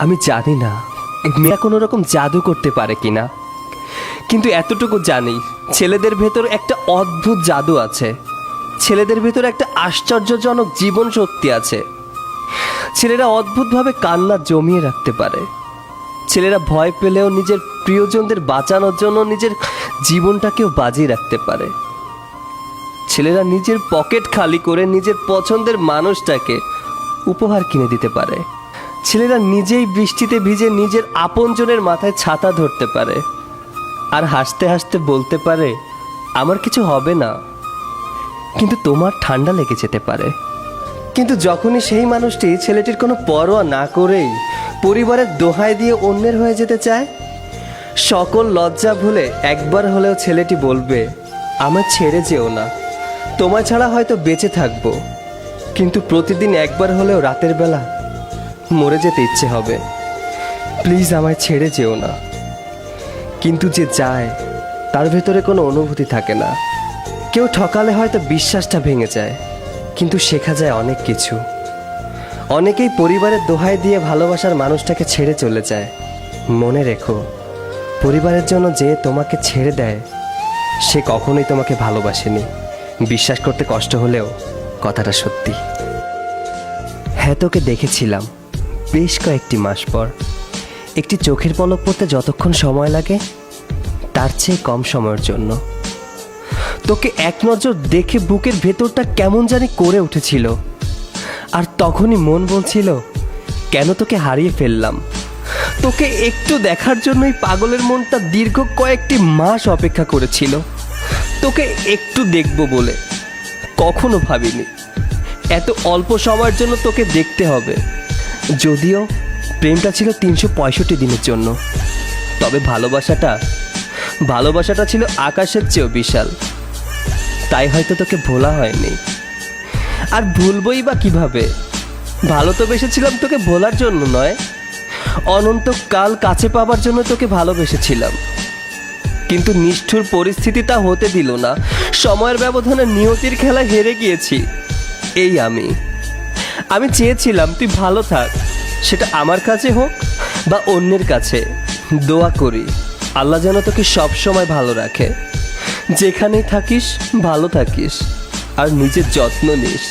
আমি জানি না মেয়েরা কোনো রকম জাদু করতে পারে কিনা, কিন্তু এতটুকু জানি ছেলেদের ভেতর একটা অদ্ভুত জাদু আছে। ছেলেদের ভেতর একটা আশ্চর্যজনক জীবন শক্তি আছে। ছেলেরা অদ্ভুতভাবে কান্না জমিয়ে রাখতে পারে। ছেলেরা ভয় পেলেও নিজের প্রিয়জনদের বাঁচানোর জন্য নিজের জীবনটাকেও বাজিয়ে রাখতে পারে। ছেলেরা নিজের পকেট খালি করে নিজের পছন্দের মানুষটাকে উপহার কিনে দিতে পারে। ছেলেরা নিজেই বৃষ্টিতে ভিজে নিজের আপনজনের মাথায় ছাতা ধরতে পারে আর হাসতে হাসতে বলতে পারে, আমার কিছু হবে না, কিন্তু তোমার ঠান্ডা লেগে যেতে পারে। কিন্তু যখনই সেই মানুষটি ছেলেটির কোনো পরোয়া না করেই পরিবারের দোহাই দিয়ে অন্যের হয়ে যেতে চায়, সকল লজ্জা ভুলে একবার হলেও ছেলেটি বলবে, আমায় ছেড়ে যেও না, তোমায় ছাড়া হয়তো বেঁচে থাকবো, কিন্তু প্রতিদিন একবার হলেও রাতের বেলা মরে যেতে ইচ্ছে হবে, প্লিজ আমায় ছেড়ে যেও না। কিন্তু যে যায় তার ভেতরে কোনো অনুভূতি থাকে না। কেউ ঠকালে হয়তো বিশ্বাসটা ভেঙে যায়, কিন্তু শেখা যায় অনেক কিছু। অনেকেই পরিবারের দোহাই দিয়ে ভালোবাসার মানুষটাকে ছেড়ে চলে যায়। মনে রেখো, পরিবারের জন্য যে তোমাকে ছেড়ে দেয় সে কখনোই তোমাকে ভালোবাসেনি। বিশ্বাস করতে কষ্ট হলেও কথাটা সত্যি। হ্যাঁ, তোকে দেখেছিলাম বেশ কয়েকটি মাস পর। একটি চোখের পলক পড়তে যতক্ষণ সময় লাগে তার চেয়ে কম সময়ের জন্য তোকে এক নজর দেখে বুকের ভেতরটা কেমন জানি করে উঠেছিল। আর তখনই মন বলছিল, কেন তোকে হারিয়ে ফেললাম। তোকে একটু দেখার জন্যই পাগলের মনটা দীর্ঘ কয়েকটি মাস অপেক্ষা করেছিল। তোকে একটু দেখব বলে কখনো ভাবিনি এত অল্প সময়ের জন্য তোকে দেখতে হবে। যদিও প্রেমটা ছিল 365 দিনের জন্য, তবে ভালোবাসাটা ছিল আকাশের চেয়েও বিশাল। তাই হয়তো তোকে ভোলা হয়নি। আর ভুলবই বা কিভাবে? ভালো তো বেসেছিলাম তোকে ভোলার জন্য নয়, অনন্তকাল কাছে পাবার জন্য তোকে ভালোবেসেছিলাম। কিন্তু নিষ্ঠুর পরিস্থিতি তা হতে দিল না। সময়ের ব্যবধানে নিয়তির খেলা হেরে গিয়েছি। এই আমি চেয়েছিলাম তুই ভালো থাক, সেটা আমার কাছে হোক বা অন্যের কাছে। দোয়া করি আল্লাহ যেন তোকে সব সময় ভালো রাখে। যেখানেই থাকিস ভালো থাকিস আর নিজের যত্ন নিস।